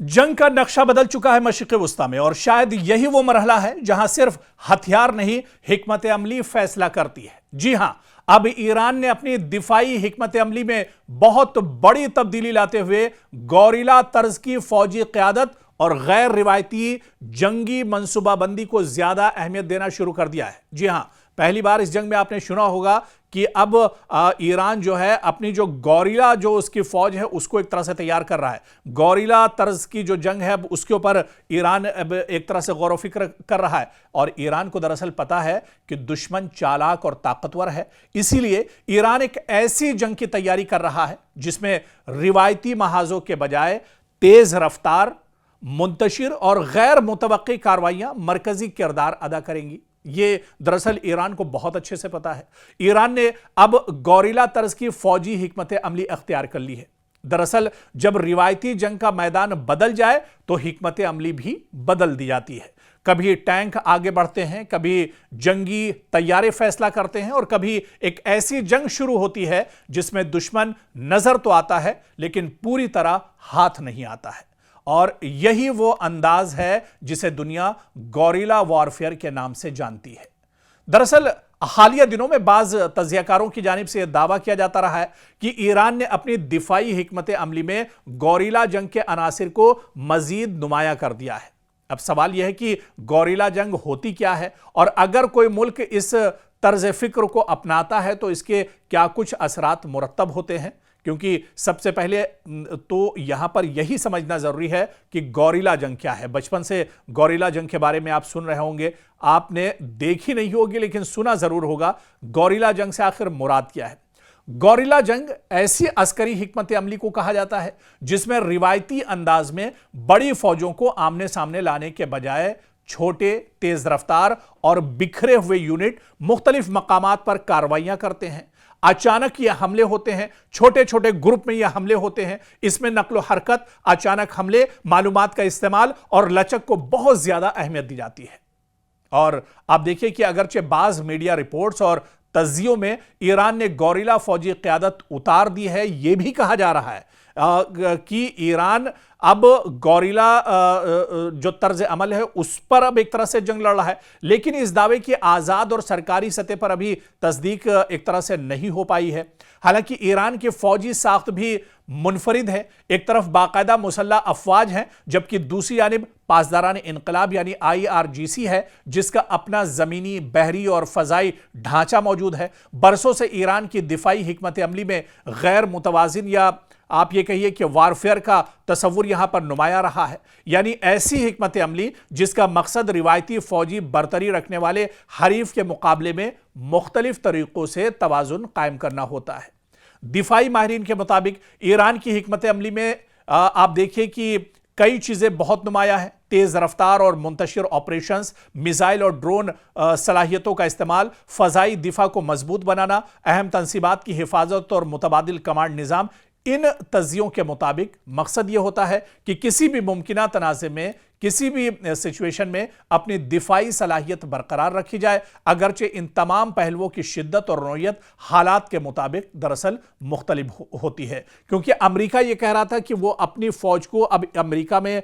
जंग का नक्शा बदल चुका है मशरिक़ वुस्ता में और शायद यही वो मरहला है जहां सिर्फ हथियार नहीं हिकमत अमली फैसला करती है। जी हां, अब ईरान ने अपनी दिफाई हिकमत अमली में बहुत बड़ी तब्दीली लाते हुए गौरिला तर्ज की फौजी क़यादत और गैर रिवायती जंगी मंसूबाबंदी को ज्यादा अहमियत देना शुरू कर दिया है। जी हां, पहली बार इस जंग में आपने सुना होगा कि अब ईरान जो है अपनी जो गौरिला जो उसकी फौज है उसको एक तरह से तैयार कर रहा है। गौरिला तर्ज की जो जंग है अब उसके ऊपर ईरान अब एक तरह से गौर व फिक्र कर रहा है और ईरान को दरअसल पता है कि दुश्मन चालाक और ताकतवर है, इसीलिए ईरान एक ऐसी जंग की तैयारी कर रहा है जिसमें रिवायती महाजों के बजाय तेज रफ्तार, मुंतशिर और गैर मुतवक्की कार्रवाइयां मरकजी किरदार अदा करेंगी। ये दरअसल ईरान को बहुत अच्छे से पता है। ईरान ने अब गौरिला तर्ज की फौजी हिकमत अमली अख्तियार कर ली है। दरअसल जब रिवायती जंग का मैदान बदल जाए तो हिकमत अमली भी बदल दी जाती है। कभी टैंक आगे बढ़ते हैं, कभी जंगी तैयारे फैसला करते हैं और कभी एक ऐसी जंग शुरू होती है जिसमें दुश्मन नजर तो आता है लेकिन पूरी तरह हाथ नहीं आता है। और यही वो अंदाज है जिसे दुनिया गौरिला वॉरफेयर के नाम से जानती है। दरअसल हालिया दिनों में बाज तज्जियाकारों की जानिब से यह दावा किया जाता रहा है कि ईरान ने अपनी दिफाई हिकमत अमली में गौरिला जंग के अनासिर को मजीद नुमाया कर दिया है। अब सवाल यह है कि गौरिला जंग होती क्या है और अगर कोई मुल्क इस तर्ज फिक्र को अपनाता है तो इसके क्या कुछ असरात मुरत्तब होते हैं। क्योंकि सबसे पहले तो यहां पर यही समझना जरूरी है कि गौरिला जंग क्या है। बचपन से गौरिला जंग के बारे में आप सुन रहे होंगे, आपने देखी नहीं होगी लेकिन सुना जरूर होगा। गौरिला जंग से आखिर मुराद क्या है? गौरिला जंग ऐसी अस्करी हिकमत अमली को कहा जाता है जिसमें रिवायती अंदाज में बड़ी फौजों को आमने सामने लाने के बजाय छोटे, तेज रफ्तार और बिखरे हुए यूनिट मुख्तलिफ मकामात पर कार्रवाइयां करते हैं। अचानक ये हमले होते हैं, छोटे छोटे ग्रुप में ये हमले होते हैं। इसमें नकलो हरकत, अचानक हमले, मालूमात का इस्तेमाल और लचक को बहुत ज्यादा अहमियत दी जाती है। और आप देखिए कि अगरचे बाज मीडिया रिपोर्ट्स और तज्जियों में ईरान ने गौरिला फौजी क़यादत उतार दी है, यह भी कहा जा रहा है कि ईरान अब गौरिला जो तर्ज अमल है उस पर अब एक तरह से जंग लड़ रहा है। लेकिन इस दावे की आज़ाद और सरकारी सतह पर अभी तस्दीक एक तरह से नहीं हो पाई है। हालांकि ईरान की फौजी साख्त भी मुनफरिद है। एक तरफ बाकायदा मुसल्ला अफवाज हैं जबकि दूसरी जानिब पासदारान इनकलाब यानी IRGC है जिसका अपना जमीनी, बहरी और फजाई ढांचा मौजूद है। बरसों से ईरान की दिफाई हिकमत अमली में गैर मुतवाजिन या आप ये कहिए कि वारफेयर का तस्वुर यहां पर नुमाया रहा है, यानी ऐसी हिकमत अमली जिसका मकसद रिवायती फौजी बरतरी रखने वाले हरीफ के मुकाबले में मुख्तलिफ तरीकों से तवाजुन कायम करना होता है। दिफाई माहिरीन के मुताबिक ईरान की हिकमत अमली में आप देखिए कि कई चीजें बहुत नुमाया है। तेज रफ्तार और मुंतशिर ऑपरेशंस, मिसाइल और ड्रोन सलाहियतों का इस्तेमाल, फजाई दिफा को मजबूत बनाना, अहम तंसीबात की हिफाजत और मुतबादिल कमांड निज़ाम। इन तज्जियों के मुताबिक मकसद यह होता है कि किसी भी मुमकिना तनाज़े में, किसी भी सिचुएशन में अपनी दिफाई सलाहियत बरकरार रखी जाए, अगरचे इन तमाम पहलुओं की शिद्दत और नौयत हालात के मुताबिक दरअसल मुख्तलिफ होती है। क्योंकि अमेरिका यह कह रहा था कि वो अपनी फौज को अब अमेरिका में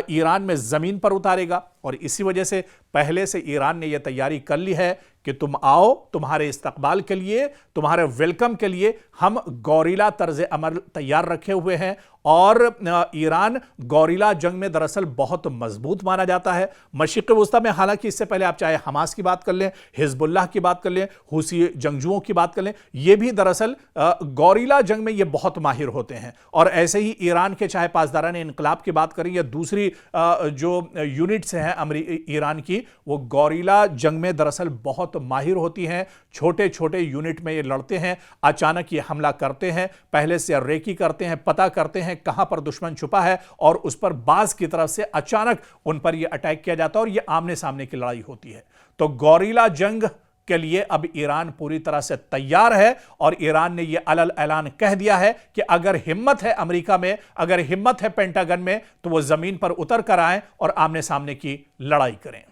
ईरान में जमीन पर उतारेगा और इसी वजह से पहले से ईरान ने यह तैयारी कर ली है कि तुम आओ, तुम्हारे इस्तकबाल के लिए, तुम्हारे वेलकम के लिए हम गौरिला तर्ज अमल तैयार रखे हुए हैं। और ईरान गौरिला जंग में दरअसल बहुत मजबूत माना जाता है। मशरिक़ वुस्ता में हालांकि इससे पहले आप चाहे हमास की बात कर लें, हिजबुल्लाह की बात कर लें, हुसी जंगजुओं की बात कर लें, ये भी दरअसल गौरिला जंग में ये बहुत माहिर होते हैं। और ऐसे ही ईरान के चाहे पासदारान इनकलाब की बात करें या दूसरी जो यूनिट्स हैं ईरान की, वो गौरिला जंग में दरअसल बहुत माहिर होती हैं। छोटे छोटे यूनिट में ये लड़ते हैं, अचानक ये हमला करते हैं, पहले से रेकी करते हैं, पता करते हैं कहां पर दुश्मन छुपा है और उस पर बाज की तरफ से अचानक उन पर यह अटैक किया जाता है और यह आमने सामने की लड़ाई होती है। तो गौरिला जंग के लिए अब ईरान पूरी तरह से तैयार है और ईरान ने यह अलल ऐलान कह दिया है कि अगर हिम्मत है अमेरिका में, अगर हिम्मत है पेंटागन में, तो वो जमीन पर उतर कर आए और आमने सामने की लड़ाई करें।